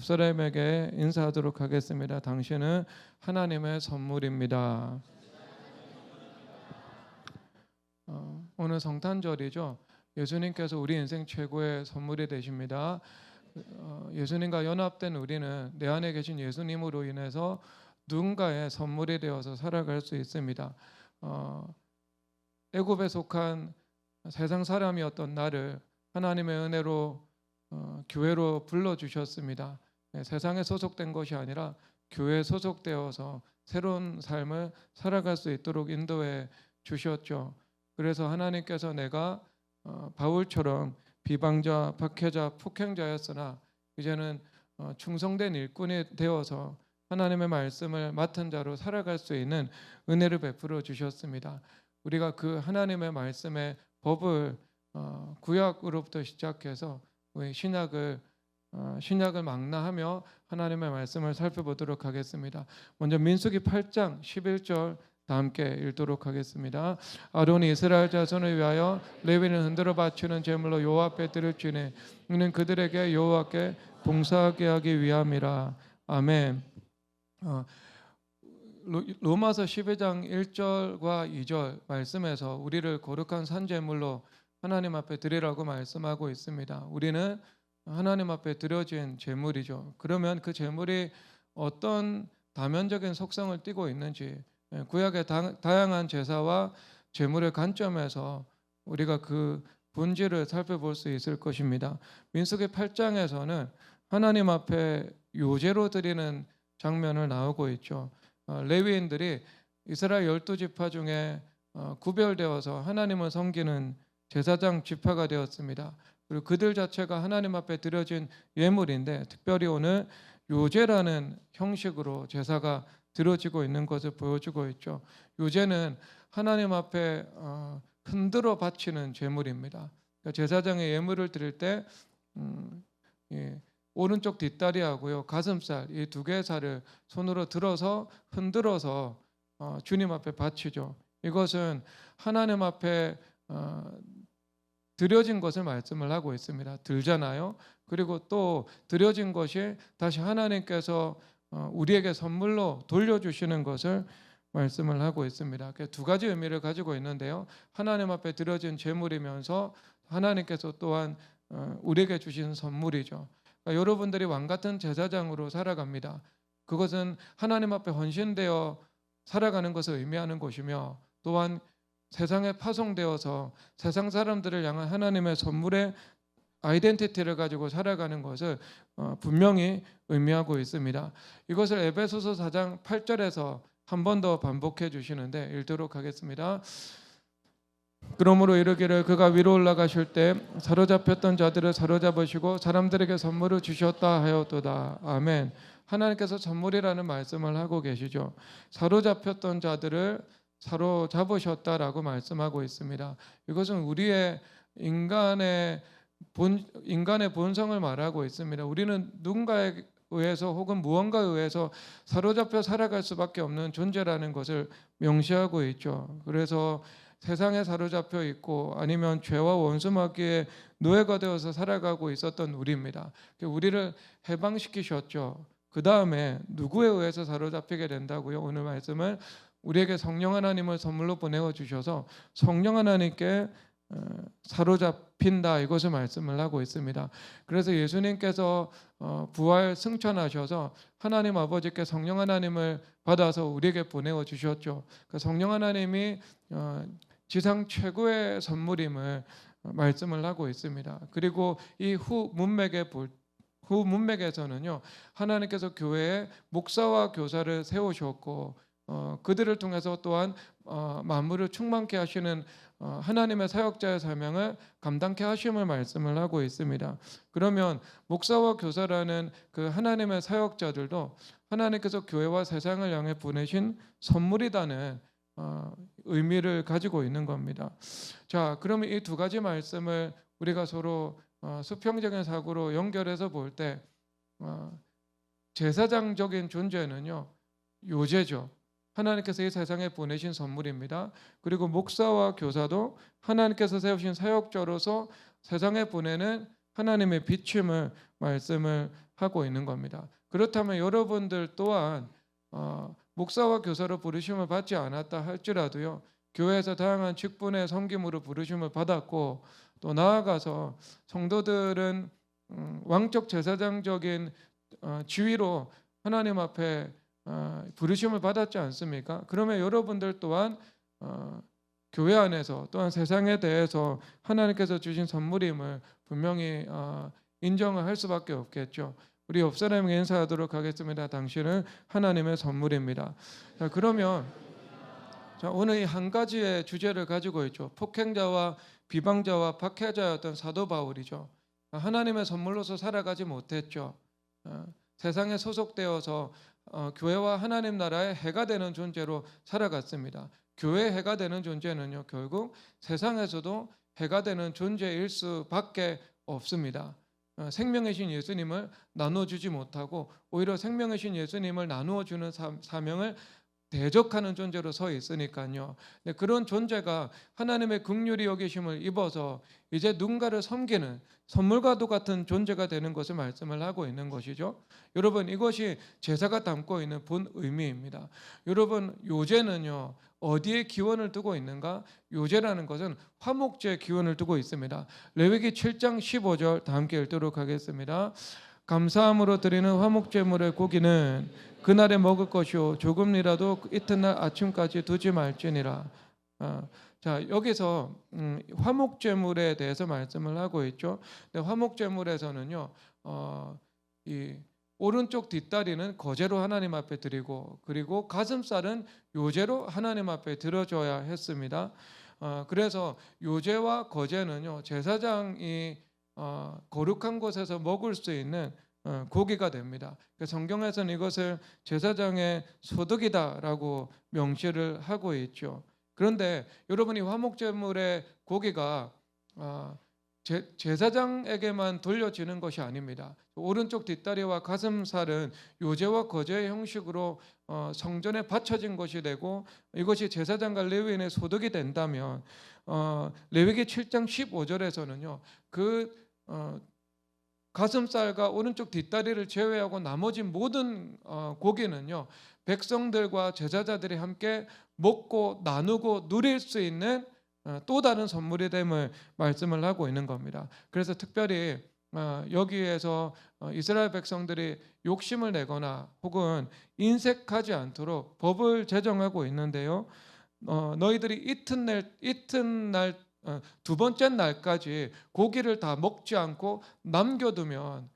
옆 사람에게 인사하도록 하겠습니다. 당신은 하나님의 선물입니다. 오늘 성탄절이죠. 예수님께서 우리 인생 최고의 선물이 되십니다. 예수님과 연합된 우리는 내 안에 계신 예수님으로 인해서 누군가의 선물이 되어서 살아갈 수 있습니다. 애굽에 속한 세상 사람이었던 나를 하나님의 은혜로 교회로 불러주셨습니다. 세상에 소속된 것이 아니라 교회에 소속되어서 새로운 삶을 살아갈 수 있도록 인도해 주셨죠. 그래서 하나님께서 내가 바울처럼 비방자, 박해자, 폭행자였으나 이제는 충성된 일꾼이 되어서 하나님의 말씀을 맡은 자로 살아갈 수 있는 은혜를 베풀어 주셨습니다. 우리가 그 하나님의 말씀의 법을 구약으로부터 시작해서 신약을 망라하며 하나님의 말씀을 살펴보도록 하겠습니다. 먼저 민수기 8장 11절 다 함께 읽도록 하겠습니다. 아론이 이스라엘 자손을 위하여 레위는 흔들어 바치는 제물로 여호와 앞에 드릴지니 이는 그들에게 여호와께 봉사하게 하기 위함이라. 아멘. 로마서 12장 1절과 2절 말씀에서 우리를 거룩한 산제물로 하나님 앞에 드리라고 말씀하고 있습니다. 우리는 하나님 앞에 드려진 제물이죠. 그러면 그 제물이 어떤 다면적인 속성을 띠고 있는지 구약의 다양한 제사와 제물의 관점에서 우리가 그 본질을 살펴볼 수 있을 것입니다. 민수기 8장에서는 하나님 앞에 요제로 드리는 장면을 나오고 있죠. 레위인들이 이스라엘 12지파 중에 구별되어서 하나님을 섬기는 제사장 지파가 되었습니다. 그리고 그들 자체가 하나님 앞에 드려진 예물인데 특별히 오늘 요제라는 형식으로 제사가 드려지고 있는 것을 보여주고 있죠. 요제는 하나님 앞에 흔들어 바치는 제물입니다. 그러니까 제사장의 예물을 드릴 때 오른쪽 뒷다리하고요 가슴살 이 두 개의 살을 손으로 들어서 흔들어서 주님 앞에 바치죠. 이것은 하나님 앞에 드려진 것을 말씀을 하고 있습니다. 들잖아요. 그리고 또 드려진 것이 다시 하나님께서 우리에게 선물로 돌려주시는 것을 말씀을 하고 있습니다. 두 가지 의미를 가지고 있는데요. 하나님 앞에 드려진 제물이면서 하나님께서 또한 우리에게 주신 선물이죠. 그러니까 여러분들이 왕같은 제사장으로 살아갑니다. 그것은 하나님 앞에 헌신되어 살아가는 것을 의미하는 것이며 또한 세상에 파송되어서 세상 사람들을 향한 하나님의 선물의 아이덴티티를 가지고 살아가는 것을 분명히 의미하고 있습니다. 이것을 에베소서 4장 8절에서 한 번 더 반복해 주시는데 읽도록 하겠습니다. 그러므로 이르기를 그가 위로 올라가실 때 사로잡혔던 자들을 사로잡으시고 사람들에게 선물을 주셨다 하였도다. 아멘. 하나님께서 선물이라는 말씀을 하고 계시죠. 사로잡혔던 자들을 사로잡으셨다라고 말씀하고 있습니다. 이것은 우리의 인간의 본성을 말하고 있습니다. 우리는 누군가에 의해서 혹은 무언가에 의해서 사로잡혀 살아갈 수밖에 없는 존재라는 것을 명시하고 있죠. 그래서 세상에 사로잡혀 있고 아니면 죄와 원수마귀의 노예가 되어서 살아가고 있었던 우리입니다. 우리를 해방시키셨죠. 그 다음에 누구에 의해서 사로잡히게 된다고요? 오늘 말씀은 우리에게 성령 하나님을 선물로 보내어 주셔서 성령 하나님께 사로잡힌다 이것을 말씀을 하고 있습니다. 그래서 예수님께서 부활 승천하셔서 하나님 아버지께 성령 하나님을 받아서 우리에게 보내어 주셨죠. 그 성령 하나님이 지상 최고의 선물임을 말씀을 하고 있습니다. 그리고 이 후 문맥에서는요 하나님께서 교회에 목사와 교사를 세우셨고 그들을 통해서 또한 만물을 충만케 하시는 하나님의 사역자의 사명을 감당케 하심을 말씀을 하고 있습니다. 그러면 목사와 교사라는 그 하나님의 사역자들도 하나님께서 교회와 세상을 향해 보내신 선물이라는 의미를 가지고 있는 겁니다. 자, 그러면 이 두 가지 말씀을 우리가 서로 수평적인 사고로 연결해서 볼 때 제사장적인 존재는요 요제죠. 하나님께서 이 세상에 보내신 선물입니다. 그리고 목사와 교사도 하나님께서 세우신 사역자로서 세상에 보내는 하나님의 비춤을 말씀을 하고 있는 겁니다. 그렇다면 여러분들 또한 목사와 교사로 부르심을 받지 않았다 할지라도요, 교회에서 다양한 직분의 섬김으로 부르심을 받았고, 또 나아가서 성도들은 왕적 제사장적인 지위로 하나님 앞에 부르심을 받았지 않습니까? 그러면 여러분들 또한 교회 안에서 또한 세상에 대해서 하나님께서 주신 선물임을 분명히 인정을 할 수밖에 없겠죠. 우리 옆 사람에게 인사하도록 하겠습니다. 당신은 하나님의 선물입니다. 자, 그러면 오늘 이 한 가지의 주제를 가지고 있죠. 폭행자와 비방자와 박해자였던 사도 바울이죠. 하나님의 선물로서 살아가지 못했죠. 세상에 소속되어서 교회와 하나님 나라의 해가 되는 존재로 살아갔습니다. 교회의 해가 되는 존재는요, 결국 세상에서도 해가 되는 존재일 수밖에 없습니다. 생명의 신 예수님을 나눠주지 못하고 오히려 생명의 신 예수님을 나누어주는 사명을 대적하는 존재로 서 있으니까요. 그런 존재가 하나님의 긍휼히 여기심을 입어서 이제 누군가를 섬기는 선물과도 같은 존재가 되는 것을 말씀을 하고 있는 것이죠. 여러분, 이것이 제사가 담고 있는 본 의미입니다. 여러분, 요제는요, 어디에 기원을 두고 있는가? 요제라는 것은 화목제에 기원을 두고 있습니다. 레위기 7장 15절 다 함께 읽도록 하겠습니다. 감사함으로 드리는 화목제물의 고기는 그날에 먹을 것이요 조금이라도 이튿날 아침까지 두지 말지니라. 자, 여기서 화목제물에 대해서 말씀을 하고 있죠. 화목제물에서는요, 이 오른쪽 뒷다리는 거제로 하나님 앞에 드리고, 그리고 가슴살은 요제로 하나님 앞에 드려줘야 했습니다. 그래서 요제와 거제는요, 제사장이 거룩한 곳에서 먹을 수 있는 고기가 됩니다. 성경에서는 이것을 제사장의 소득이다라고 명시를 하고 있죠. 그런데 여러분이 화목제물의 고기가 제사장에게만 돌려지는 것이 아닙니다. 오른쪽 뒷다리와 가슴살은 요제와 거제의 형식으로 성전에 바쳐진 것이 되고, 이것이 제사장과 레위인의 소득이 된다면 레위기 7장 15절에서는요 그 가슴살과 오른쪽 뒷다리를 제외하고 나머지 모든 고기는요 백성들과 제사자들이 함께 먹고 나누고 누릴 수 있는 또 다른 선물이 됨을 말씀을 하고 있는 겁니다. 그래서 특별히 여기에서 이스라엘 백성들이 욕심을 내거나 혹은 인색하지 않도록 법을 제정하고 있는데요, 너희들이 이튿날 두 번째 날까지 고기를 다 먹지 않고 남겨두면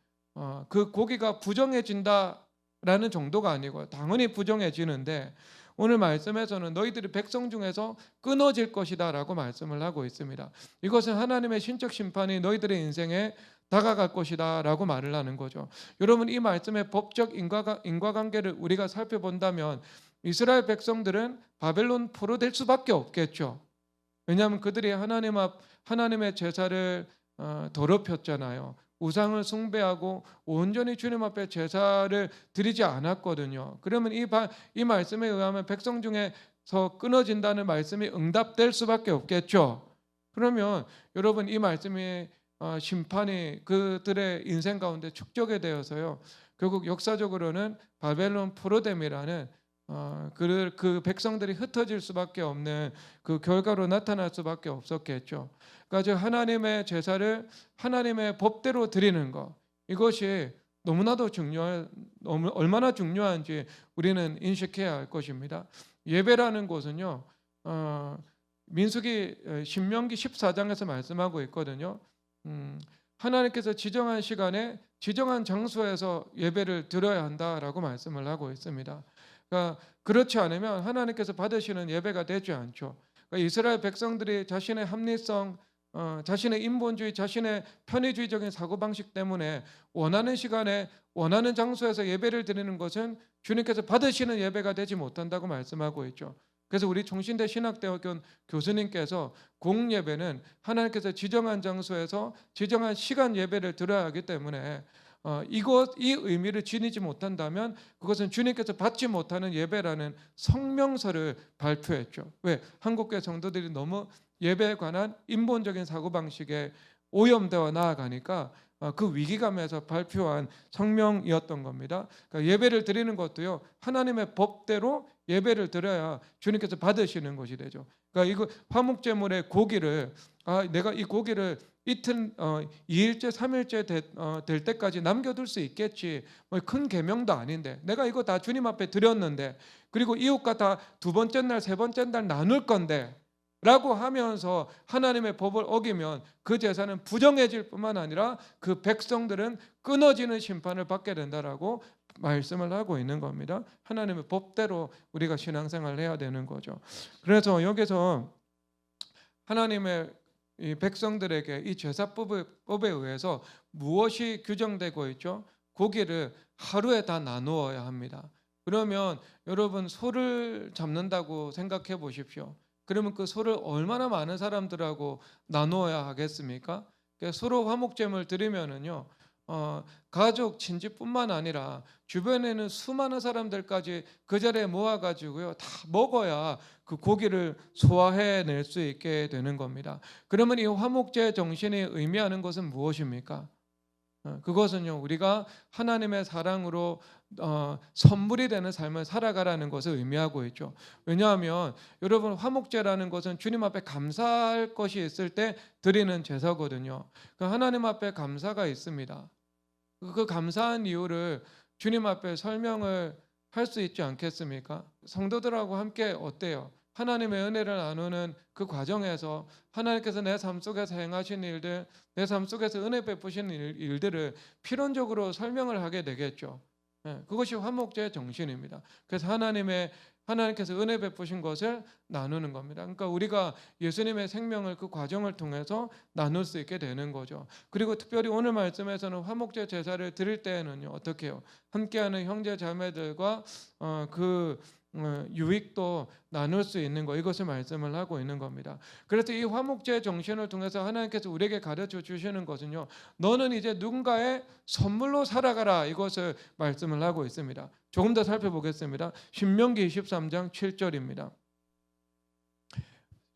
그 고기가 부정해진다라는 정도가 아니고 당연히 부정해지는데, 오늘 말씀에서는 너희들이 백성 중에서 끊어질 것이다 라고 말씀을 하고 있습니다. 이것은 하나님의 신적 심판이 너희들의 인생에 다가갈 것이다 라고 말을 하는 거죠. 여러분, 이 말씀의 법적 인과관계를 우리가 살펴본다면 이스라엘 백성들은 바벨론 포로될 수밖에 없겠죠. 왜냐하면 그들이 하나님의 제사를 더럽혔잖아요. 우상을 숭배하고 온전히 주님 앞에 제사를 드리지 않았거든요. 그러면 이 말씀에 의하면 백성 중에서 끊어진다는 말씀이 응답될 수밖에 없겠죠. 그러면 여러분, 이 말씀이 심판이 그들의 인생 가운데 축적이 되어서요, 결국 역사적으로는 바벨론 포로됨이라는 그 백성들이 흩어질 수밖에 없는 그 결과로 나타날 수밖에 없었겠죠. 그러니까 하나님의 제사를 하나님의 법대로 드리는 것, 이것이 너무나도 얼마나 중요한지 우리는 인식해야 할 것입니다. 예배라는 것은요, 신명기 14장에서 말씀하고 있거든요. 하나님께서 지정한 시간에 지정한 장소에서 예배를 드려야 한다라고 말씀을 하고 있습니다. 그러니까 그렇지 않으면 하나님께서 받으시는 예배가 되지 않죠. 그러니까 이스라엘 백성들이 자신의 합리성, 자신의 인본주의, 자신의 편의주의적인 사고방식 때문에 원하는 시간에 원하는 장소에서 예배를 드리는 것은 주님께서 받으시는 예배가 되지 못한다고 말씀하고 있죠. 그래서 우리 총신대 신학대학교 교수님께서 공예배는 하나님께서 지정한 장소에서 지정한 시간 예배를 드려야 하기 때문에 이 의미를 지니지 못한다면 그것은 주님께서 받지 못하는 예배라는 성명서를 발표했죠. 왜? 한국교회 성도들이 너무 예배에 관한 인본적인 사고방식에 오염되어 나아가니까 그 위기감에서 발표한 성명이었던 겁니다. 그러니까 예배를 드리는 것도요, 하나님의 법대로 예배를 드려야 주님께서 받으시는 것이 되죠. 그러니까 이거 화목제물의 고기를 내가 이 고기를 이틀 2일째 3일째 될 때까지 남겨둘 수 있겠지, 뭐 큰 계명도 아닌데 내가 이거 다 주님 앞에 드렸는데, 그리고 이웃과 다 두 번째 날 세 번째 날 나눌 건데 라고 하면서 하나님의 법을 어기면 그 제사는 부정해질 뿐만 아니라 그 백성들은 끊어지는 심판을 받게 된다라고 말씀을 하고 있는 겁니다. 하나님의 법대로 우리가 신앙생활을 해야 되는 거죠. 그래서 여기서 하나님의 이 백성들에게 이 제사법에 의해서 무엇이 규정되고 있죠? 고기를 하루에 다 나누어야 합니다. 그러면 여러분, 소를 잡는다고 생각해 보십시오. 그러면 그 소를 얼마나 많은 사람들하고 나누어야 하겠습니까? 서로 화목제물 드리면은요, 가족 친지뿐만 아니라 주변에는 수많은 사람들까지 그 자리에 모아가지고요, 다 먹어야 그 고기를 소화해낼 수 있게 되는 겁니다. 그러면 이 화목제 정신이 의미하는 것은 무엇입니까? 그것은요, 우리가 하나님의 사랑으로 선물이 되는 삶을 살아가라는 것을 의미하고 있죠. 왜냐하면 여러분, 화목제라는 것은 주님 앞에 감사할 것이 있을 때 드리는 제사거든요. 그 하나님 앞에 감사가 있습니다. 그 감사한 이유를 주님 앞에 설명을 할 수 있지 않겠습니까? 성도들하고 함께 어때요? 하나님의 은혜를 나누는 그 과정에서 하나님께서 내 삶 속에서 행하신 일들, 내 삶 속에서 은혜 베푸신 일들을 필연적으로 설명을 하게 되겠죠. 그것이 화목제의 정신입니다. 그래서 하나님께서 은혜 베푸신 것을 나누는 겁니다. 그러니까 우리가 예수님의 생명을 그 과정을 통해서 나눌 수 있게 되는 거죠. 그리고 특별히 오늘 말씀에서는 화목제 제사를 드릴 때에는요, 어떻게 해요? 함께하는 형제 자매들과 그 유익도 나눌 수 있는 거, 이것을 말씀을 하고 있는 겁니다. 그래서 이 화목제 정신을 통해서 하나님께서 우리에게 가르쳐 주시는 것은요, 너는 이제 누군가의 선물로 살아가라, 이것을 말씀을 하고 있습니다. 조금 더 살펴보겠습니다. 신명기 23장 7절입니다.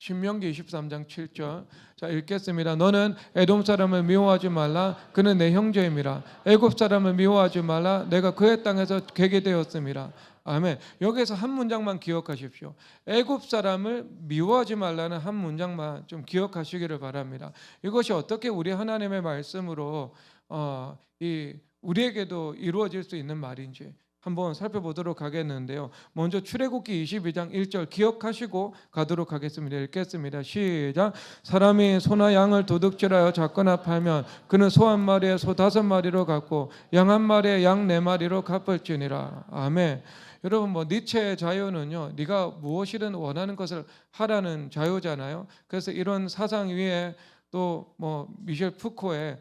신명기 23장 7절. 자, 읽겠습니다. 너는 에돔 사람을 미워하지 말라. 그는 내 형제임이라. 애굽 사람을 미워하지 말라. 내가 그의 땅에서 개게 되었음이라. 아멘. 여기서 한 문장만 기억하십시오. 애굽 사람을 미워하지 말라는 한 문장만 좀 기억하시기를 바랍니다. 이것이 어떻게 우리 하나님의 말씀으로 우리에게도 이루어질 수 있는 말인지 한번 살펴보도록 하겠는데요. 먼저 출애굽기 22장 1절 기억하시고 가도록 하겠습니다. 읽겠습니다. 시작. 사람이 소나 양을 도둑질하여 잡거나 팔면 그는 소 한 마리에 소 5마리로 갚고 양 한 마리에 양 4마리로 갚을지니라. 아멘. 여러분, 니체의 자유는요, 네가 무엇이든 원하는 것을 하라는 자유잖아요. 그래서 이런 사상 위에 또 미셸 푸코의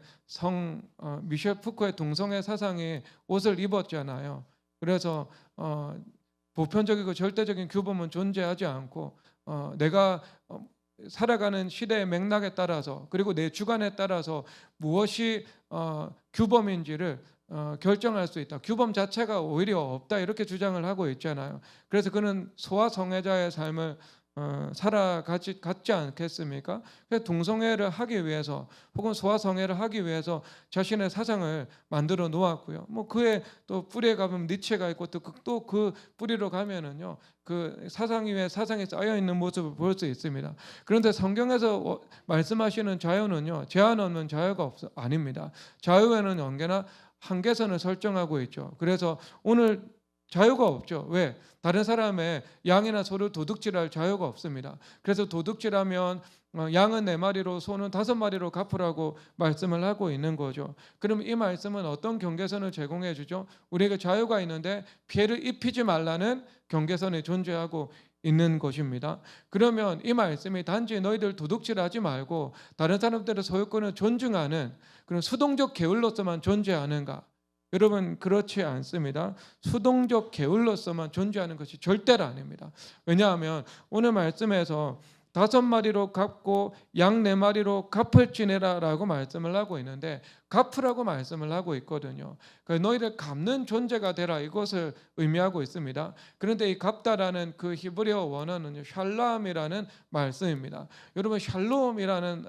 동성애 사상이 옷을 입었잖아요. 그래서 보편적이고 절대적인 규범은 존재하지 않고 내가 살아가는 시대의 맥락에 따라서, 그리고 내 주관에 따라서 무엇이 규범인지를 결정할 수 있다. 규범 자체가 오히려 없다, 이렇게 주장을 하고 있잖아요. 그래서 그는 소아 성애자의 삶을 살아가지 않겠습니까? 그래서 동성애를 하기 위해서 혹은 소아성애를 하기 위해서 자신의 사상을 만들어 놓았고요. 그의 또 뿌리에 가면 니체가 있고 또 그 뿌리로 가면은요, 그 사상 위에 사상이 쌓여 있는 모습을 볼 수 있습니다. 그런데 성경에서 말씀하시는 자유는요, 제한 없는 자유가 아닙니다. 자유에는 언제나 한계선을 설정하고 있죠. 그래서 오늘 자유가 없죠. 왜? 다른 사람의 양이나 소를 도둑질할 자유가 없습니다. 그래서 도둑질하면 양은 4마리로 소는 5마리로 갚으라고 말씀을 하고 있는 거죠. 그럼 이 말씀은 어떤 경계선을 제공해 주죠? 우리에게 자유가 있는데 피해를 입히지 말라는 경계선이 존재하고 있는 것입니다. 그러면 이 말씀이 단지 너희들 도둑질하지 말고 다른 사람들의 소유권을 존중하는 그런 수동적 계율로서만 존재하는가? 여러분, 그렇지 않습니다. 수동적 계율로서만 존재하는 것이 절대로 아닙니다. 왜냐하면 오늘 말씀에서 5마리로 갚고 양 4마리로 갚을지니라라고 말씀을 하고 있는데 갚으라고 말씀을 하고 있거든요. 너희를 갚는 존재가 되라 이것을 의미하고 있습니다. 그런데 이 갚다라는 그 히브리어 원어는 샬람이라는 말씀입니다. 여러분 샬롬이라는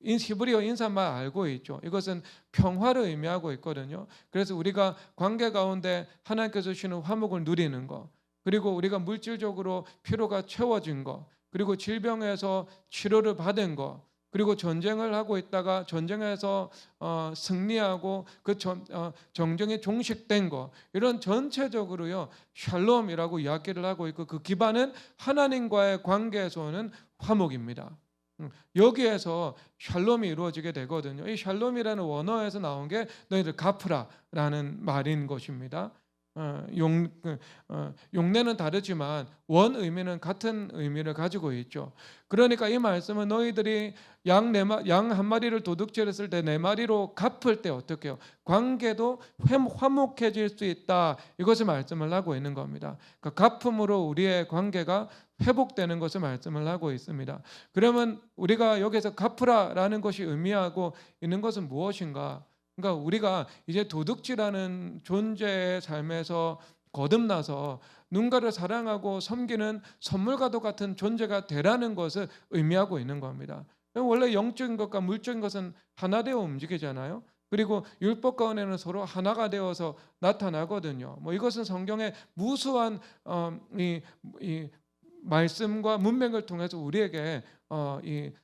히브리어 인사말 알고 있죠. 이것은 평화를 의미하고 있거든요. 그래서 우리가 관계 가운데 하나님께서 주시는 화목을 누리는 것, 그리고 우리가 물질적으로 필요가 채워진 것, 그리고 질병에서 치료를 받은 것, 그리고 전쟁을 하고 있다가 전쟁에서 승리하고 그 정쟁이 종식된 것, 이런 전체적으로요 샬롬이라고 이야기를 하고 있고 그 기반은 하나님과의 관계에서 오는 화목입니다. 여기에서 샬롬이 이루어지게 되거든요. 이 샬롬이라는 원어에서 나온 게 너희들 갚으라라는 말인 것입니다. 용례는 다르지만 원 의미는 같은 의미를 가지고 있죠. 그러니까 이 말씀은 너희들이 양 한 마리를 도둑질했을 때 4마리로 갚을 때 어떻게 해요? 관계도 화목해질 수 있다. 이것을 말씀을 하고 있는 겁니다. 그러니까 갚음으로 우리의 관계가 회복되는 것을 말씀을 하고 있습니다. 그러면 우리가 여기서 갚으라라는 것이 의미하고 있는 것은 무엇인가? 그러니까 우리가 이제 도둑질하는 존재의 삶에서 거듭나서 누군가를 사랑하고 섬기는 선물과도 같은 존재가 되라는 것을 의미하고 있는 겁니다. 원래 영적인 것과 물적인 것은 하나 되어 움직이잖아요. 그리고 율법 가운데는 서로 하나가 되어서 나타나거든요. 이것은 성경의 무수한 이 말씀과 문맥을 통해서 우리에게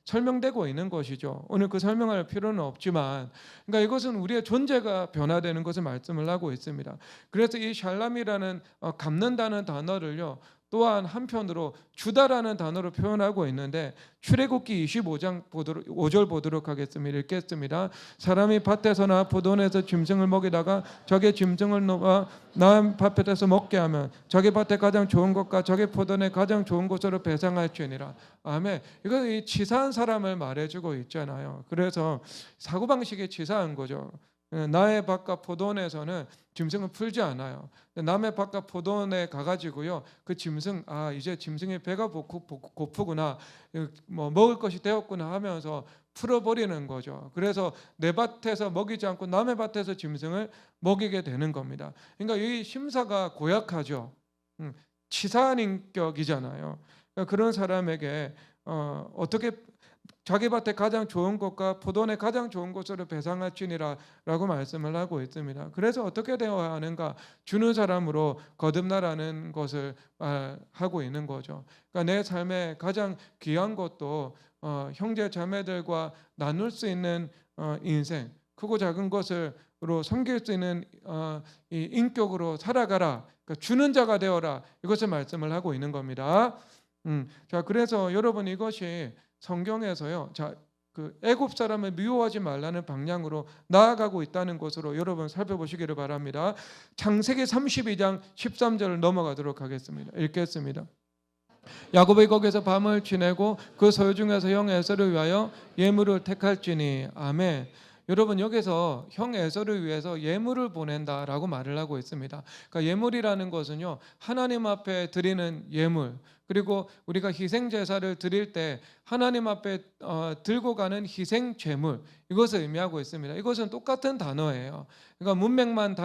설명되고 있는 것이죠. 오늘 그 설명할 필요는 없지만, 그러니까 이것은 우리의 존재가 변화되는 것을 말씀을 하고 있습니다. 그래서 이 샬람이라는 갚는다는 단어를요 또한 한편으로 주다라는 단어로 표현하고 있는데 출애굽기 25장 5절 보도록 하겠습니다. 읽겠습니다. 사람이 밭에서나 포도원에서 짐승을 먹이다가 적의 짐승을 놓아 남 밭에서 먹게 하면 적의 밭에 가장 좋은 것과 적의 포도원에 가장 좋은 것으로 배상할지니라. 아멘. 이거 이 치사한 사람을 말해주고 있잖아요. 그래서 사고방식이 치사한 거죠. 나의 밭과 포도원에서는 짐승은 풀지 않아요. 남의 밭과 포도원에 가가지고요 그 짐승 이제 짐승의 배가 고프구나 먹을 것이 되었구나 하면서 풀어버리는 거죠. 그래서 내 밭에서 먹이지 않고 남의 밭에서 짐승을 먹이게 되는 겁니다. 그러니까 이 심사가 고약하죠. 치사한 인격이잖아요. 그러니까 그런 사람에게 어떻게 자기 밭에 가장 좋은 것과 포도원에 가장 좋은 것으로 배상할지니라 라고 말씀을 하고 있습니다. 그래서 어떻게 되어야 하는가? 주는 사람으로 거듭나라는 것을 하고 있는 거죠. 그러니까 내 삶에 가장 귀한 것도 형제 자매들과 나눌 수 있는 인생, 크고 작은 것으로 섬길 수 있는 이 인격으로 살아가라. 그러니까 주는 자가 되어라. 이것을 말씀을 하고 있는 겁니다. 자, 그래서 여러분 이것이 성경에서요. 자, 그 애굽 사람을 미워하지 말라는 방향으로 나아가고 있다는 것으로 여러분 살펴보시기를 바랍니다. 창세기 32장 13절을 넘어가도록 하겠습니다. 읽겠습니다. 야곱이 거기서 밤을 지내고 그 소유 중에서 형 에서를 위하여 예물을 택할지니. 아멘. 여러분 여기서 형 에서를 위해서 예물을 보낸다라고 말을 하고 있습니다. 그러니까 예물이라는 것은요 하나님 앞에 드리는 예물, 그리고 우리가 희생 제사를 드릴 때 하나님 앞에 들고 가는 희생 제물, 이것을 의미하고 있습니다. 이것은 똑같은 단어예요. 그러니까 문맥만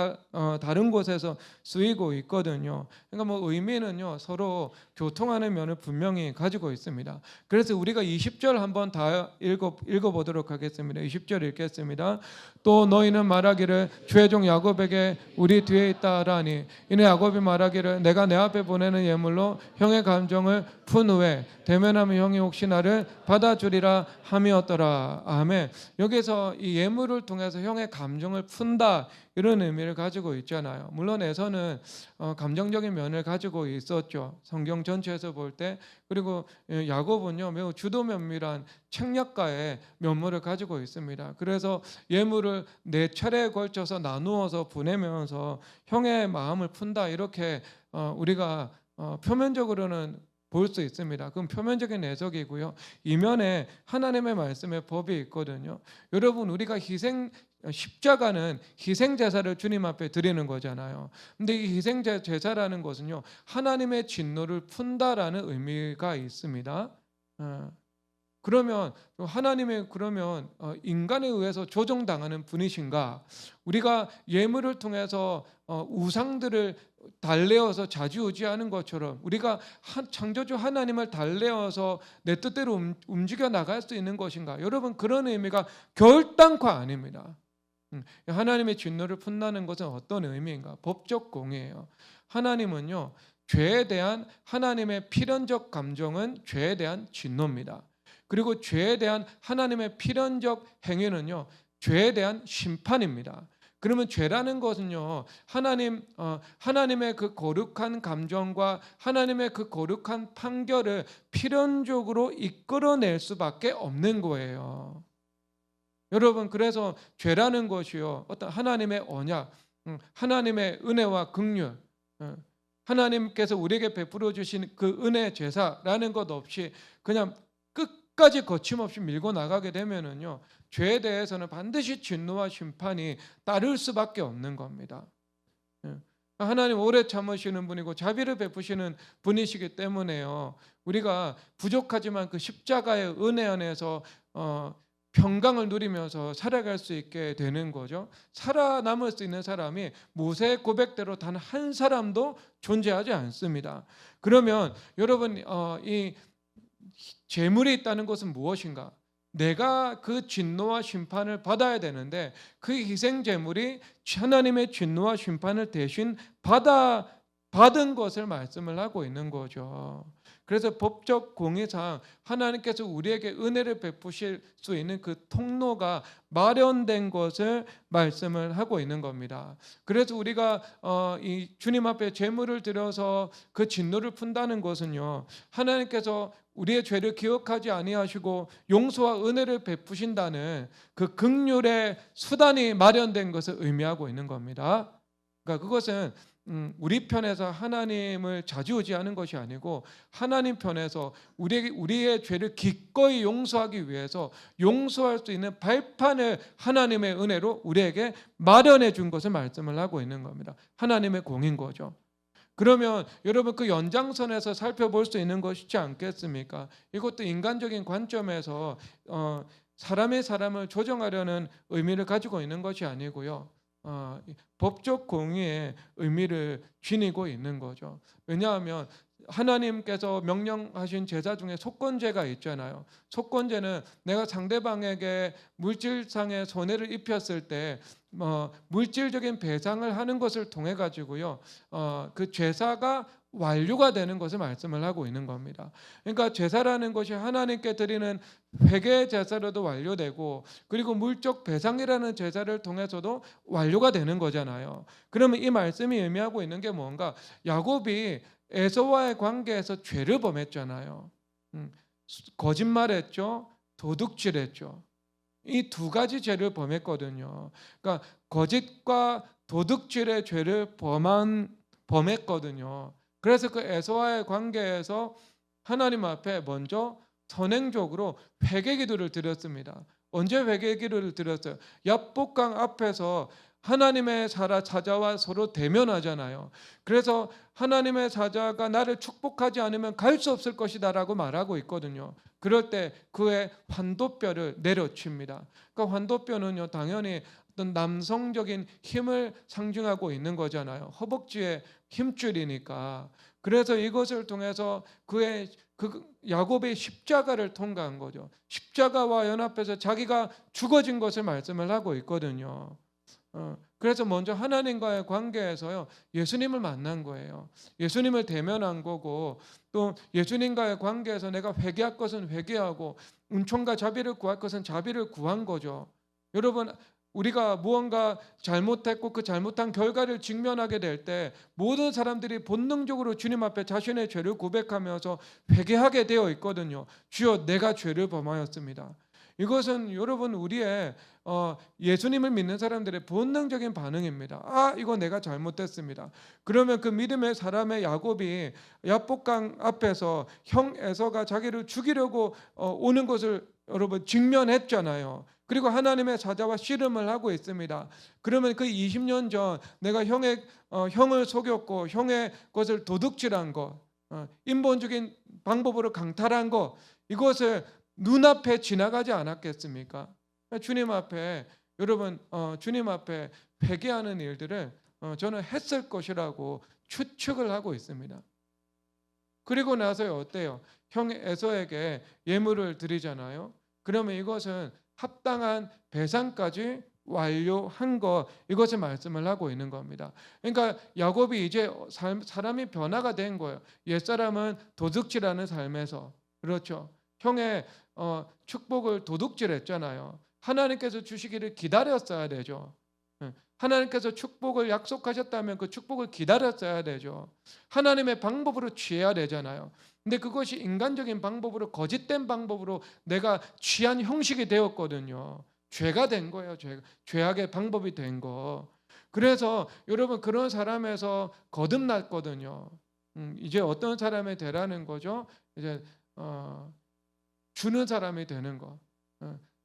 다른 곳에서 쓰이고 있거든요. 그러니까 의미는요 서로 교통하는 면을 분명히 가지고 있습니다. 그래서 우리가 20절 한번 다 읽어보도록 하겠습니다. 20절 읽겠습니다. 또 너희는 말하기를 주의 종 야곱에게 우리 뒤에 있다라니 이는 야곱이 말하기를 내가 내 앞에 보내는 예물로 형의 감정을 푼 후에 대면하면 형이 혹시 나를 받아주리라 함이었더라. 아멘. 여기서 이 예물을 통해서 형의 감정을 푼다, 이런 의미를 가지고 있잖아요. 물론 에서는 감정적인 면을 가지고 있었죠. 성경 전체에서 볼 때. 그리고 야곱은요 매우 주도 면밀한 책략가의 면모를 가지고 있습니다. 그래서 예물을 4차례에 걸쳐서 나누어서 보내면서 형의 마음을 푼다, 이렇게 우리가 표면적으로는 볼 수 있습니다. 그건 표면적인 해석이고요. 이면에 하나님의 말씀의 법이 있거든요. 여러분 우리가 십자가는 희생 제사를 주님 앞에 드리는 거잖아요. 근데 이 희생 제사라는 것은요 하나님의 진노를 푼다라는 의미가 있습니다. 그러면 하나님의 그러면 인간에 의해서 조종당하는 분이신가? 우리가 예물을 통해서 우상들을 달래어서 좌지우지하는 것처럼 우리가 창조주 하나님을 달래어서 내 뜻대로 움직여 나갈 수 있는 것인가? 여러분, 그런 의미가 결단코 아닙니다. 하나님의 진노를 푼다는 것은 어떤 의미인가? 법적 공의예요. 하나님은요, 죄에 대한 하나님의 필연적 감정은 죄에 대한 진노입니다. 그리고 죄에 대한 하나님의 필연적 행위는요, 죄에 대한 심판입니다. 그러면 죄라는 것은요, 하나님의 그 거룩한 감정과 하나님의 그 거룩한 판결을 필연적으로 이끌어낼 수밖에 없는 거예요. 여러분, 그래서 죄라는 것이요, 어떤 하나님의 언약, 하나님의 은혜와 긍휼, 하나님께서 우리에게 베풀어 주신 그 은혜 제사라는 것 없이 그냥 끝까지 거침없이 밀고 나가게 되면은요, 죄에 대해서는 반드시 진노와 심판이 따를 수밖에 없는 겁니다. 하나님 오래 참으시는 분이고 자비를 베푸시는 분이시기 때문에요, 우리가 부족하지만 그 십자가의 은혜 안에서 평강을 누리면서 살아갈 수 있게 되는 거죠. 살아남을 수 있는 사람이 모세의 고백대로 단 한 사람도 존재하지 않습니다. 그러면 여러분, 이 재물이 있다는 것은 무엇인가? 내가 그 진노와 심판을 받아야 되는데 그 희생 제물이 하나님의 진노와 심판을 대신 받은 것을 말씀을 하고 있는 거죠. 그래서 법적 공의상 하나님께서 우리에게 은혜를 베푸실 수 있는 그 통로가 마련된 것을 말씀을 하고 있는 겁니다. 그래서 우리가 이 주님 앞에 제물을 드려서 그 진노를 푼다는 것은요, 하나님께서 우리의 죄를 기억하지 아니하시고 용서와 은혜를 베푸신다는 그 긍휼의 수단이 마련된 것을 의미하고 있는 겁니다. 그러니까 그것은 우리 편에서 하나님을 좌지우지하는 것이 아니고 하나님 편에서 우리의 죄를 기꺼이 용서하기 위해서 용서할 수 있는 발판을 하나님의 은혜로 우리에게 마련해 준 것을 말씀을 하고 있는 겁니다. 하나님의 공인 거죠. 그러면 여러분, 그 연장선에서 살펴볼 수 있는 것이지 않겠습니까? 이것도 인간적인 관점에서 사람이 사람을 조정하려는 의미를 가지고 있는 것이 아니고요, 법적 공의의 의미를 지니고 있는 거죠. 왜냐하면 하나님께서 명령하신 제사 중에 속건제가 있잖아요. 속건제는 내가 상대방에게 물질상의 손해를 입혔을 때 물질적인 배상을 하는 것을 통해 가지고요, 그 제사가 완료가 되는 것을 말씀을 하고 있는 겁니다. 그러니까 제사라는 것이 하나님께 드리는 회개 제사로도 완료되고, 그리고 물적 배상이라는 제사를 통해서도 완료가 되는 거잖아요. 그러면 이 말씀이 의미하고 있는 게 뭔가? 야곱이 에서와의 관계에서 죄를 범했잖아요. 거짓말했죠, 도둑질했죠. 이 두 가지 죄를 범했거든요. 그러니까 거짓과 도둑질의 죄를 범했거든요. 그래서 그 에서와의 관계에서 하나님 앞에 먼저 선행적으로 회개기도를 드렸습니다. 언제 회개기도를 드렸어요? 야복강 앞에서 하나님의 사자와 서로 대면하잖아요. 그래서 하나님의 사자가 나를 축복하지 않으면 갈 수 없을 것이다 라고 말하고 있거든요. 그럴 때 그의 환도뼈를 내려칩니다. 그러니까 환도뼈는요, 당연히 어떤 남성적인 힘을 상징하고 있는 거잖아요. 허벅지의 힘줄이니까. 그래서 이것을 통해서 그 야곱의 십자가를 통과한 거죠. 십자가와 연합해서 자기가 죽어진 것을 말씀을 하고 있거든요. 그래서 먼저 하나님과의 관계에서요, 예수님을 만난 거예요. 예수님을 대면한 거고, 또 예수님과의 관계에서 내가 회개할 것은 회개하고 은총과 자비를 구할 것은 자비를 구한 거죠. 여러분, 우리가 무언가 잘못했고 그 잘못한 결과를 직면하게 될 때 모든 사람들이 본능적으로 주님 앞에 자신의 죄를 고백하면서 회개하게 되어 있거든요. 주여, 내가 죄를 범하였습니다. 이것은 여러분, 우리의 예수님을 믿는 사람들의 본능적인 반응입니다. 이거 내가 잘못됐습니다. 그러면 그 믿음의 사람의 야곱이 야복강 앞에서 형 에서가 자기를 죽이려고 오는 것을 여러분 직면했잖아요. 그리고 하나님의 사자와 씨름을 하고 있습니다. 그러면 그 20년 전 내가 형을 속였고 형의 것을 도둑질한 것, 인본적인 방법으로 강탈한 것, 이것을 눈앞에 지나가지 않았겠습니까? 주님 앞에 여러분 주님 앞에 회개하는 일들을 저는 했을 것이라고 추측을 하고 있습니다. 그리고 나서 어때요? 형 에서에게 예물을 드리잖아요. 그러면 이것은 합당한 배상까지 완료한 것, 이것을 말씀을 하고 있는 겁니다. 그러니까 야곱이 이제 사람이 변화가 된 거예요. 옛사람은 도둑질하는 삶에서, 그렇죠, 형의 축복을 도둑질했잖아요. 하나님께서 주시기를 기다렸어야 되죠. 하나님께서 축복을 약속하셨다면 그 축복을 기다렸어야 되죠. 하나님의 방법으로 취해야 되잖아요. 근데 그것이 인간적인 방법으로, 거짓된 방법으로 내가 취한 형식이 되었거든요. 죄가 된 거예요. 죄악의 방법이 된 거. 그래서 여러분 그런 사람에서 거듭났거든요. 이제 어떤 사람이 되라는 거죠? 이제 주는 사람이 되는 거.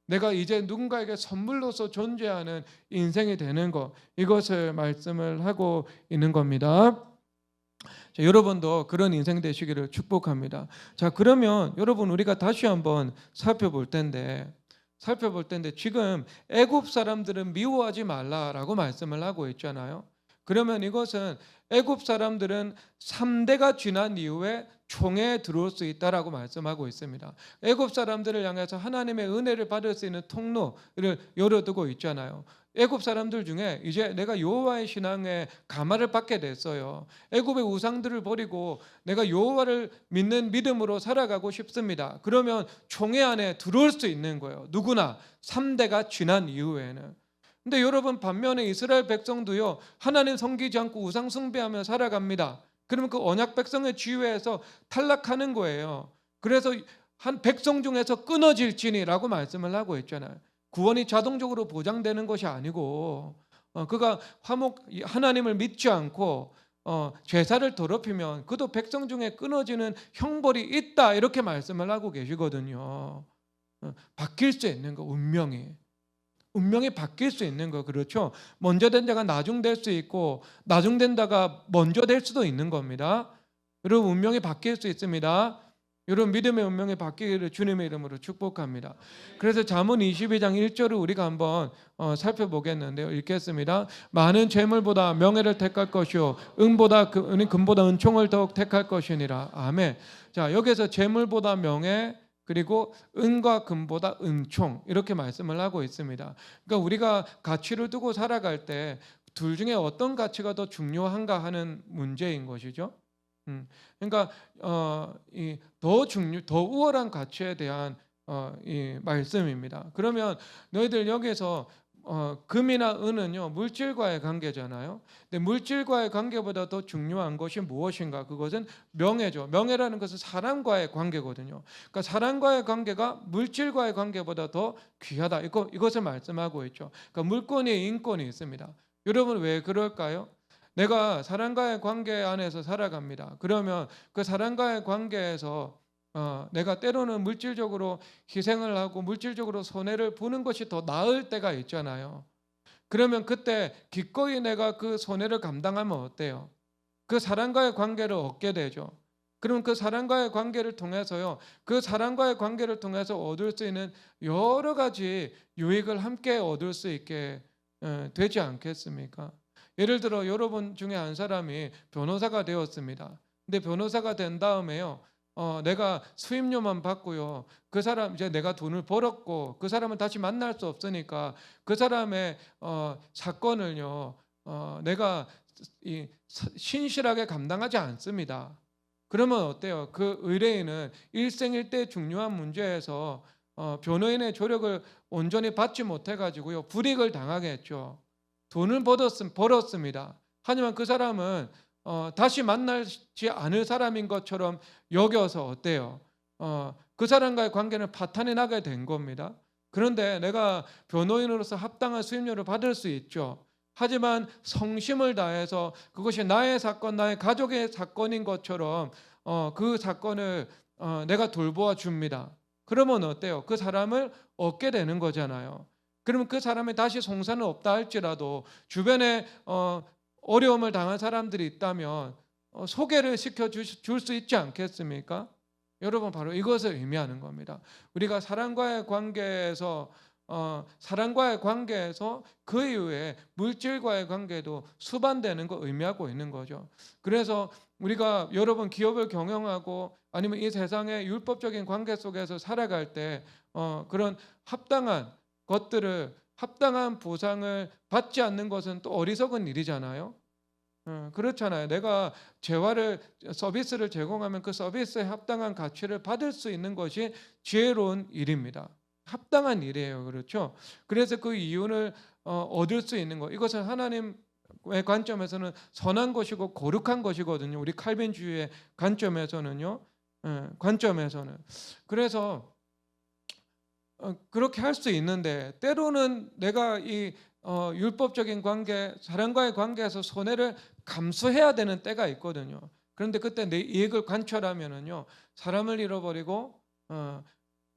내가 이제 누군가에게 선물로서 존재하는 인생이 되는 것, 이것을 말씀을 하고 있는 겁니다. 자, 여러분도 그런 인생 되시기를 축복합니다. 자, 그러면 여러분 우리가 다시 한번 살펴볼 텐데 지금 애굽 사람들은 미워하지 말라라고 말씀을 하고 있잖아요. 그러면 이것은 애굽 사람들은 3대가 지난 이후에 총회에 들어올 수 있다라고 말씀하고 있습니다. 애굽 사람들을 향해서 하나님의 은혜를 받을 수 있는 통로를 열어두고 있잖아요. 애굽 사람들 중에 이제 내가 여호와의 신앙에 감화를 받게 됐어요. 애굽의 우상들을 버리고 내가 여호와를 믿는 믿음으로 살아가고 싶습니다. 그러면 총회 안에 들어올 수 있는 거예요. 누구나 3대가 지난 이후에는. 근데 여러분 반면에 이스라엘 백성도요, 하나님 섬기지 않고 우상 숭배하며 살아갑니다. 그러면 그 언약 백성의 지위에서 탈락하는 거예요. 그래서 한 백성 중에서 끊어질지니라고 말씀을 하고 있잖아요. 구원이 자동적으로 보장되는 것이 아니고 그가 하나님을 믿지 않고 제사를 더럽히면 그도 백성 중에 끊어지는 형벌이 있다, 이렇게 말씀을 하고 계시거든요. 바뀔 수 있는 거, 운명이 바뀔 수 있는 거, 그렇죠? 먼저 된 자가 나중 될 수 있고 나중 된 자가 먼저 될 수도 있는 겁니다. 여러분 운명이 바뀔 수 있습니다. 여러분 믿음의 운명이 바뀌기를 주님의 이름으로 축복합니다. 그래서 잠언 22장 1절을 우리가 한번 살펴보겠는데요. 읽겠습니다. 많은 재물보다 명예를 택할 것이요 금보다 은총을 더욱 택할 것이니라. 아멘. 자, 여기서 재물보다 명예, 그리고 은과 금보다 은총, 이렇게 말씀을 하고 있습니다. 그러니까 우리가 가치를 두고 살아갈 때 둘 중에 어떤 가치가 더 중요한가 하는 문제인 것이죠. 그러니까 더 우월한 가치에 대한 이 말씀입니다. 그러면 너희들 여기서 금이나 은은요 물질과의 관계잖아요. 근데 물질과의 관계보다 더 중요한 것이 무엇인가? 그것은 명예죠. 명예라는 것은 사람과의 관계거든요. 그러니까 사람과의 관계가 물질과의 관계보다 더 귀하다. 이것을 말씀하고 있죠. 그러니까 물권이 인권이 있습니다. 여러분 왜 그럴까요? 내가 사람과의 관계 안에서 살아갑니다. 그러면 그 사람과의 관계에서 내가 때로는 물질적으로 희생을 하고 물질적으로 손해를 보는 것이 더 나을 때가 있잖아요. 그러면 그때 기꺼이 내가 그 손해를 감당하면 어때요? 그 사람과의 관계를 얻게 되죠. 그럼 그 사람과의 관계를 통해서요, 그 사람과의 관계를 통해서 얻을 수 있는 여러 가지 유익을 함께 얻을 수 있게 되지 않겠습니까? 예를 들어 여러분 중에 한 사람이 변호사가 되었습니다. 근데 변호사가 된 다음에요, 내가 수임료만 받고요, 그 사람 이제 내가 돈을 벌었고 그 사람은 다시 만날 수 없으니까 그 사람의 사건을요 내가 신실하게 감당하지 않습니다. 그러면 어때요? 그 의뢰인은 일생일대 중요한 문제에서 변호인의 조력을 온전히 받지 못해가지고요 불이익을 당하겠죠. 돈을 벌었습니다. 하지만 그 사람은 다시 만나지 않을 사람인 것처럼 여겨서 어때요? 그 사람과의 관계는 파탄이 나게 된 겁니다. 그런데 내가 변호인으로서 합당한 수임료를 받을 수 있죠. 하지만 성심을 다해서 그것이 나의 사건, 나의 가족의 사건인 것처럼 그 사건을 내가 돌보아 줍니다. 그러면 어때요? 그 사람을 얻게 되는 거잖아요. 그러면 그 사람이 다시 송사는 없다 할지라도 주변에 어려움을 당한 사람들이 있다면 소개를 시켜줄 수 있지 않겠습니까? 여러분 바로 이것을 의미하는 겁니다. 우리가 사랑과의 관계에서 그 이후에 물질과의 관계도 수반되는 거 의미하고 있는 거죠. 그래서 우리가 여러분 기업을 경영하고 아니면 이 세상의 율법적인 관계 속에서 살아갈 때 그런 합당한 보상을 받지 않는 것은 또 어리석은 일이잖아요. 그렇잖아요. 내가 서비스를 제공하면 그 서비스에 합당한 가치를 받을 수 있는 것이 지혜로운 일입니다. 합당한 일이에요. 그렇죠? 그래서 그 이윤을 얻을 수 있는 것, 이것은 하나님의 관점에서는 선한 것이고 거룩한 것이거든요. 우리 칼빈주의의 관점에서는요. 그래서 그렇게 할 수 있는데 때로는 내가 이 율법적인 관계, 사람과의 관계에서 손해를 감수해야 되는 때가 있거든요. 그런데 그때 내 이익을 관철하면은요, 사람을 잃어버리고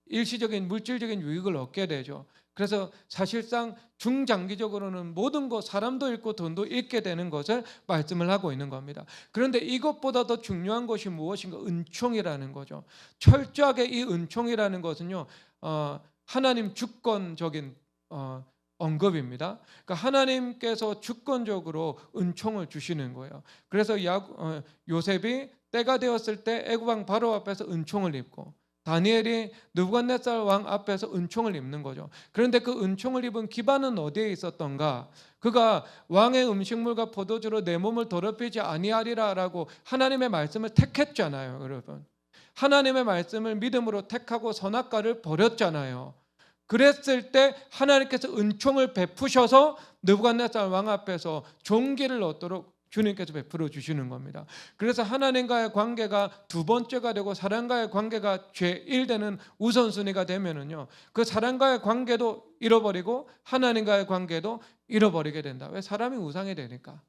일시적인 물질적인 유익을 얻게 되죠. 그래서 사실상 중장기적으로는 모든 것, 사람도 잃고 돈도 잃게 되는 것을 말씀을 하고 있는 겁니다. 그런데 이것보다 더 중요한 것이 무엇인가? 은총이라는 거죠. 철저하게 이 은총이라는 것은요, 하나님 주권적인 언급입니다. 그러니까 하나님께서 주권적으로 은총을 주시는 거예요. 그래서 요셉이 때가 되었을 때 애굽 왕 바로 앞에서 은총을 입고, 다니엘이 느부갓네살 왕 앞에서 은총을 입는 거죠. 그런데 그 은총을 입은 기반은 어디에 있었던가? 그가 왕의 음식물과 포도주로 내 몸을 더럽히지 아니하리라라고 하나님의 말씀을 택했잖아요, 여러분. 하나님의 말씀을 믿음으로 택하고 선악과를 버렸잖아요. 그랬을 때 하나님께서 은총을 베푸셔서 느부갓네살 왕 앞에서 존귀를 얻도록 주님께서 베풀어 주시는 겁니다. 그래서 하나님과의 관계가 두 번째가 되고 사람과의 관계가 제1되는 우선순위가 되면은요, 그 사람과의 관계도 잃어버리고 하나님과의 관계도 잃어버리게 된다. 왜? 사람이 우상이 되니까.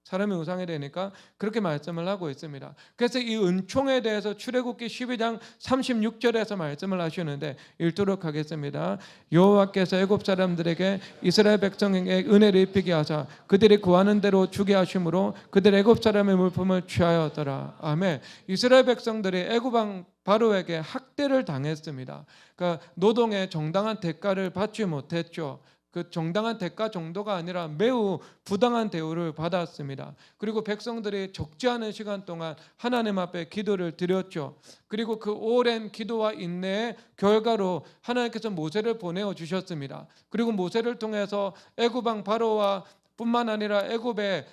사람이 우상이 되니까 그렇게 말씀을 하고 있습니다. 그래서 이 은총에 대해서 출애굽기 12장 36절에서 말씀을 하시는데 읽도록 하겠습니다. 여호와께서 애굽 사람들에게 이스라엘 백성에게 은혜를 입히게 하사 그들이 구하는 대로 주게 하심으로 그들 애굽 사람의 물품을 취하였더라. 아멘. 이스라엘 백성들이 애굽 왕 바로에게 학대를 당했습니다. 그러니까 노동의 정당한 대가를 받지 못했죠. 그 정당한 대가 정도가 아니라 매우 부당한 대우를 받았습니다. 그리고 백성들이 적지 않은 시간 동안 하나님 앞에 기도를 드렸죠. 그리고 그 오랜 기도와 인내의 결과로 하나님께서 모세를 보내어 주셨습니다. 그리고 모세를 통해서 애굽 왕 바로와 뿐만 아니라 애굽의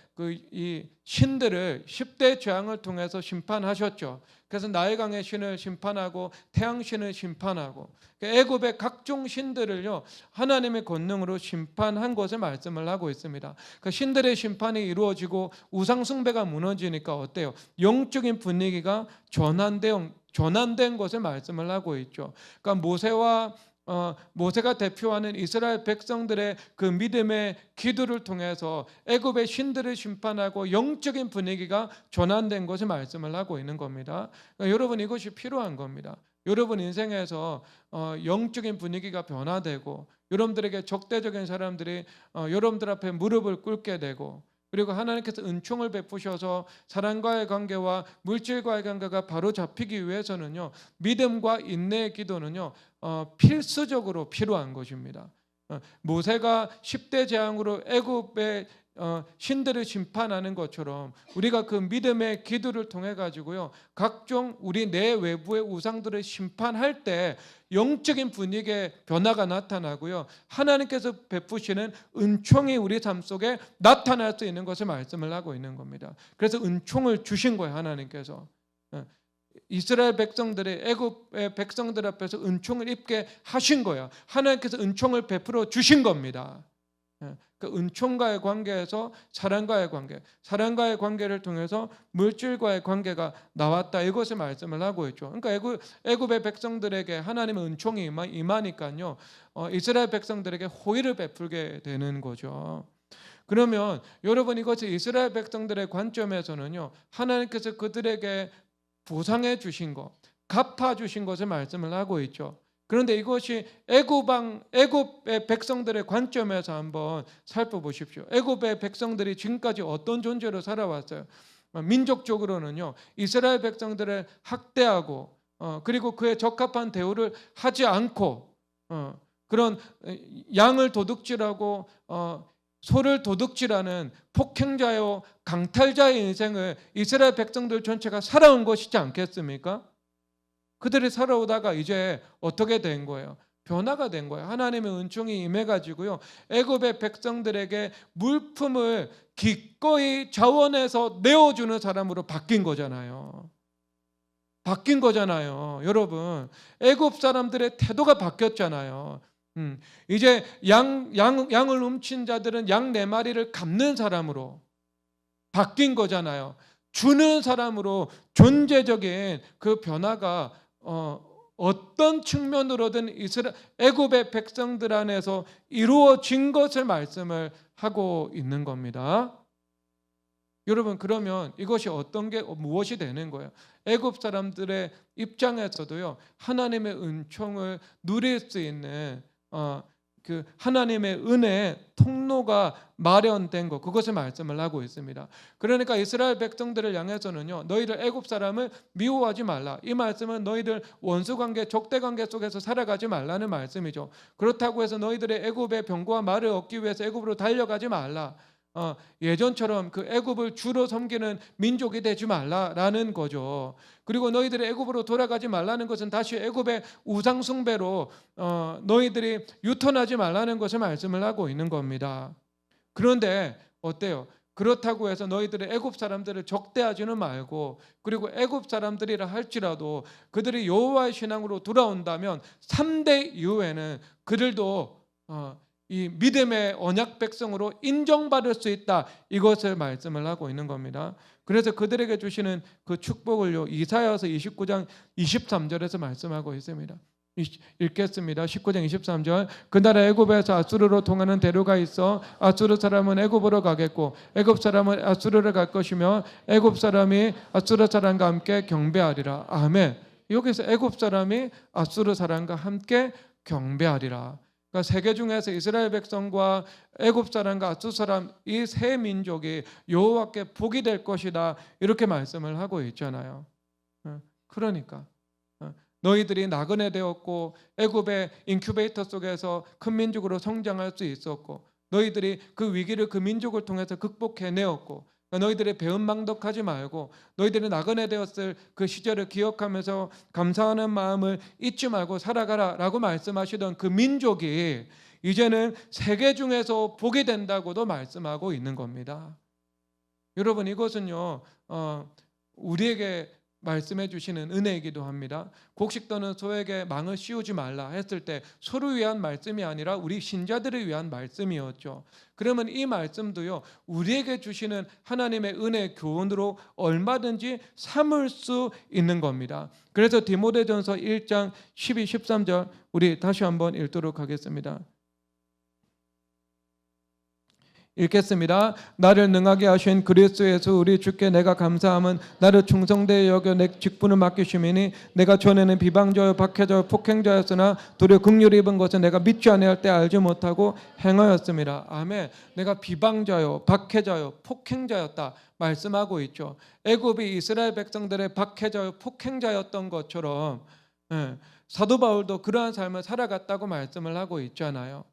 이 신들을 10대 재앙을 통해서 심판하셨죠. 그래서 나일강의 신을 심판하고 태양신을 심판하고 애굽의 각종 신들을요 하나님의 권능으로 심판한 것을 말씀을 하고 있습니다. 그 신들의 심판이 이루어지고 우상 숭배가 무너지니까 어때요? 영적인 분위기가 전환된 것을 말씀을 하고 있죠. 그러니까 모세가 대표하는 이스라엘 백성들의 그 믿음의 기도를 통해서 애굽의 신들을 심판하고 영적인 분위기가 전환된 것을 말씀을 하고 있는 겁니다. 그러니까 여러분 이것이 필요한 겁니다. 여러분 인생에서 영적인 분위기가 변화되고 여러분들에게 적대적인 사람들이 여러분들 앞에 무릎을 꿇게 되고 그리고 하나님께서 은총을 베푸셔서 사람과의 관계와 물질과의 관계가 바로 잡히기 위해서는요 믿음과 인내의 기도는요 필수적으로 필요한 것입니다. 모세가 10대 재앙으로 애굽의 신들을 심판하는 것처럼 우리가 그 믿음의 기도를 통해 가지고요 각종 우리 내 외부의 우상들을 심판할 때 영적인 분위기의 변화가 나타나고요 하나님께서 베푸시는 은총이 우리 삶 속에 나타날 수 있는 것을 말씀을 하고 있는 겁니다. 그래서 은총을 주신 거예요. 하나님께서 이스라엘 백성들이 애굽의 백성들 앞에서 은총을 입게 하신 거예요. 하나님께서 은총을 베풀어 주신 겁니다. 그 은총과의 관계에서 사랑과의 관계, 사랑과의 관계를 통해서 물질과의 관계가 나왔다. 이것을 말씀을 하고 있죠. 그러니까 애굽의 백성들에게 하나님의 은총이 임하니까요 이스라엘 백성들에게 호의를 베풀게 되는 거죠. 그러면 여러분 이것이 이스라엘 백성들의 관점에서는요 하나님께서 그들에게 보상해 주신 것, 갚아 주신 것을 말씀을 하고 있죠. 그런데 이것이 애굽의 백성들의 관점에서 한번 살펴보십시오. 애굽의 백성들이 지금까지 어떤 존재로 살아왔어요? 민족적으로는요 이스라엘 백성들을 학대하고 그리고 그에 적합한 대우를 하지 않고 그런 양을 도둑질하고 소를 도둑질하는 폭행자요 강탈자의 인생을 이스라엘 백성들 전체가 살아온 것이지 않겠습니까? 그들이 살아오다가 이제 어떻게 된 거예요? 변화가 된 거예요. 하나님의 은총이 임해가지고요 애굽의 백성들에게 물품을 기꺼이 자원해서 내어주는 사람으로 바뀐 거잖아요. 바뀐 거잖아요. 여러분, 애굽 사람들의 태도가 바뀌었잖아요. 이제 양을 훔친 자들은 양 4마리를 갚는 사람으로 바뀐 거잖아요. 주는 사람으로 존재적인 그 변화가 어떤 측면으로든 애굽의 백성들 안에서 이루어진 것을 말씀을 하고 있는 겁니다. 여러분, 그러면 이것이 어떤 게 무엇이 되는 거예요? 애굽 사람들의 입장에서도요 하나님의 은총을 누릴 수 있는 그 하나님의 은혜의 통로가 마련된 것, 그것을 말씀을 하고 있습니다. 그러니까 이스라엘 백성들을 향해서는요 너희들 애굽 사람을 미워하지 말라, 이 말씀은 너희들 원수관계 적대관계 속에서 살아가지 말라는 말씀이죠. 그렇다고 해서 너희들의 애굽의 병거와 말을 얻기 위해서 애굽으로 달려가지 말라, 예전처럼 그 애굽을 주로 섬기는 민족이 되지 말라라는 거죠. 그리고 너희들이 애굽으로 돌아가지 말라는 것은 다시 애굽의 우상 숭배로 너희들이 유턴하지 말라는 것을 말씀을 하고 있는 겁니다. 그런데 어때요? 그렇다고 해서 너희들의 애굽 사람들을 적대하지는 말고, 그리고 애굽 사람들이라 할지라도 그들이 여호와의 신앙으로 돌아온다면 3대 이후에는 그들도 이 믿음의 언약 백성으로 인정받을 수 있다, 이것을 말씀을 하고 있는 겁니다. 그래서 그들에게 주시는 그 축복을요 이사야서 29장 23절에서 말씀하고 있습니다. 읽겠습니다. 19장 23절. 그 나라 애굽에서 아수르로 통하는 대로가 있어 아수르 사람은 애굽으로 가겠고 애굽 사람은 아수르를 갈 것이며 애굽 사람이 아수르 사람과 함께 경배하리라. 아멘. 여기서 애굽 사람이 아수르 사람과 함께 경배하리라. 그러니까 세계 중에서 이스라엘 백성과 애굽 사람과 아수르 사람, 이 세 민족이 여호와께 복이 될 것이다, 이렇게 말씀을 하고 있잖아요. 그러니까 너희들이 나그네 되었고 애굽의 인큐베이터 속에서 큰 민족으로 성장할 수 있었고, 너희들이 그 위기를 그 민족을 통해서 극복해내었고, 너희들의 배은망덕하지 말고 너희들이 나그네 되었을 그 시절을 기억하면서 감사하는 마음을 잊지 말고 살아가라 라고 말씀하시던 그 민족이 이제는 세계 중에서 복이 된다고도 말씀하고 있는 겁니다. 여러분, 이것은요 우리에게 말씀해 주시는 은혜이기도 합니다. 곡식 떠는 소에게 망을 씌우지 말라 했을 때 소를 위한 말씀이 아니라 우리 신자들을 위한 말씀이었죠. 그러면 이 말씀도요 우리에게 주시는 하나님의 은혜의 교훈으로 얼마든지 삼을 수 있는 겁니다. 그래서 디모데전서 1장 12, 13절 우리 다시 한번 읽도록 하겠습니다. 읽겠습니다. 나를 능하게 하신 그리스도 예수 우리 주께 내가 감사함은 나를 충성되이 여겨 내 직분을 맡기심이니 내가 전에는 비방자요 박해자요 폭행자였으나 도리어 긍휼을 입은 것은 내가 믿지 아니할 때 알지 못하고 행하였습니다. 아멘. 내가 비방자요 박해자요 폭행자였다 말씀하고 있죠. 애굽이 이스라엘 백성들의 박해자요 폭행자였던 것처럼 사도 바울도 그러한 삶을 살아갔다고 말씀을 하고 있잖아요.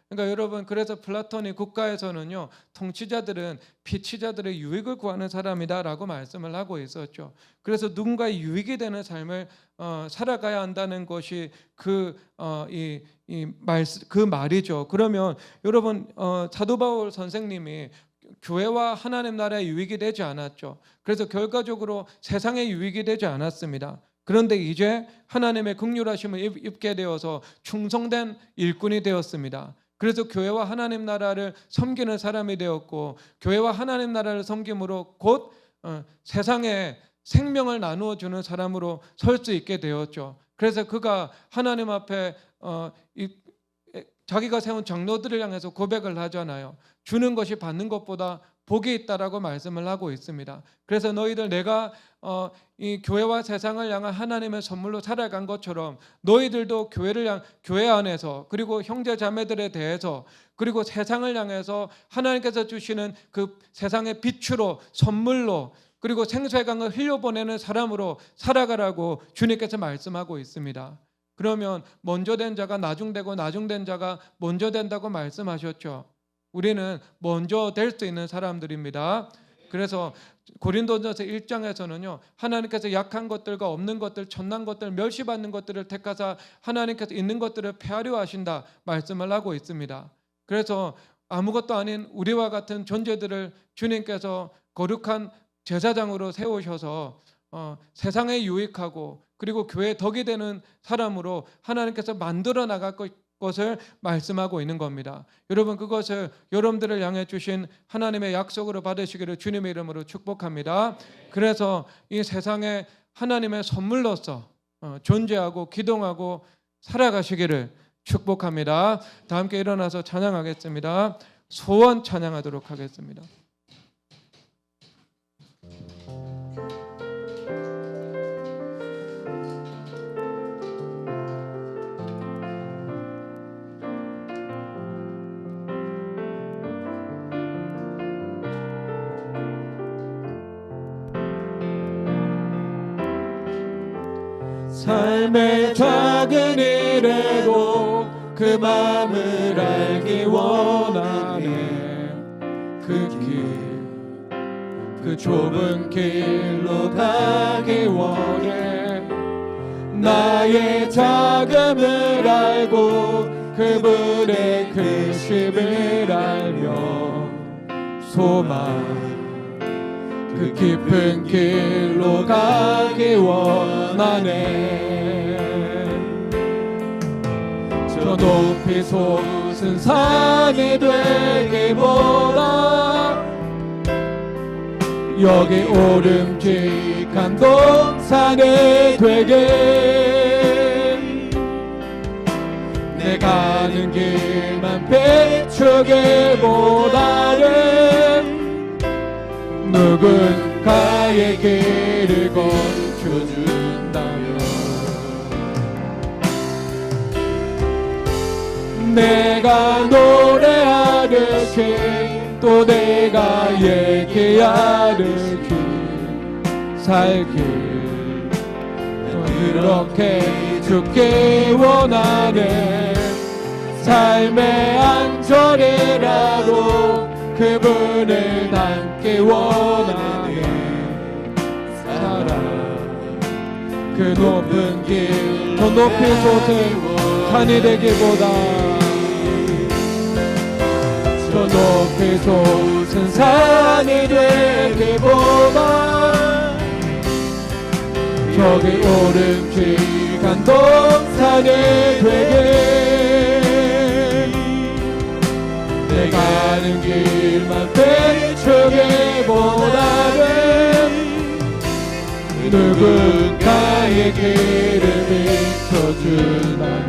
그러니까 여러분, 그래서 플라톤이 국가에서는요 통치자들은 피치자들의 유익을 구하는 사람이다라고 말씀을 하고 있었죠. 그래서 누군가의 유익이 되는 삶을 살아가야 한다는 것이 그 말이죠. 그러면 여러분, 사도 바울 선생님이 교회와 하나님 나라의 유익이 되지 않았죠. 그래서 결과적으로 세상의 유익이 되지 않았습니다. 그런데 이제 하나님의 긍휼하심을 입게 되어서 충성된 일꾼이 되었습니다. 그래서 교회와 하나님 나라를 섬기는 사람이 되었고, 교회와 하나님 나라를 섬김으로 곧 세상에 생명을 나누어 주는 사람으로 설 수 있게 되었죠. 그래서 그가 하나님 앞에 자기가 세운 장로들을 향해서 고백을 하잖아요. 주는 것이 받는 것보다 복이 있다라고 말씀을 하고 있습니다. 그래서 너희들 내가 이 교회와 세상을 향한 하나님의 선물로 살아간 것처럼 너희들도 교회 안에서 그리고 형제 자매들에 대해서 그리고 세상을 향해서 하나님께서 주시는 그 세상의 빛으로 선물로 그리고 생수의 강을 흘려보내는 사람으로 살아가라고 주님께서 말씀하고 있습니다. 그러면 먼저 된 자가 나중되고 나중된 자가 먼저 된다고 말씀하셨죠. 우리는 먼저 될 수 있는 사람들입니다. 그래서 고린도전서 1장에서는요, 하나님께서 약한 것들과 없는 것들, 천난 것들, 멸시받는 것들을 택하사 하나님께서 있는 것들을 폐하려 하신다 말씀을 하고 있습니다. 그래서 아무것도 아닌 우리와 같은 존재들을 주님께서 거룩한 제사장으로 세우셔서 세상에 유익하고 그리고 교회에 덕이 되는 사람으로 하나님께서 만들어 나갈 것을 말씀하고 있는 겁니다. 여러분, 그것을 여러분들을 향해 주신 하나님의 약속으로 받으시기를 주님의 이름으로 축복합니다. 그래서 이 세상에 하나님의 선물로서 존재하고 기동하고 살아가시기를 축복합니다. 다 함께 일어나서 찬양하겠습니다. 소원 찬양하도록 하겠습니다. 삶의 작은 일에도 그 마음을 알기 원하네. 그 길, 그 좁은 길로 가기 원해. 나의 작음을 알고 그분의 크심을 알며 소망 그 깊은 길로 가기 원하네. 저 높이 솟은 산이 되기보다 여기 오름직한 동산이 되게. 내 가는 길만 비추기보다는 누군가의 길을 건져준다면 내가 노래하듯이 또 내가 얘기하듯이 살길 그렇게 죽기 원하네. 삶의 한 절이라도 그분을 닮기 원하네. 살아 그 높은 길, 더 높이 솟은 산이 되기보다 저 높이 솟은 산이 되기보다 저기 오름직한 동산이 되게. 내 가는 길만 비추기보다는 누군가의 길을 비춰준다면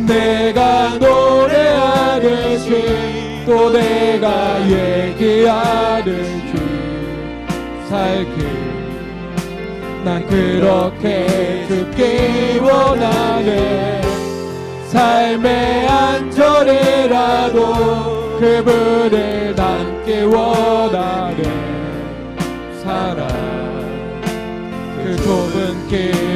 내가 노래하듯이 또 내가 얘기하듯이 살길 난 그렇게 죽기 원하네. 삶의 한 절이라도 그분을 닮기 원하네. 살아 그 좁은 길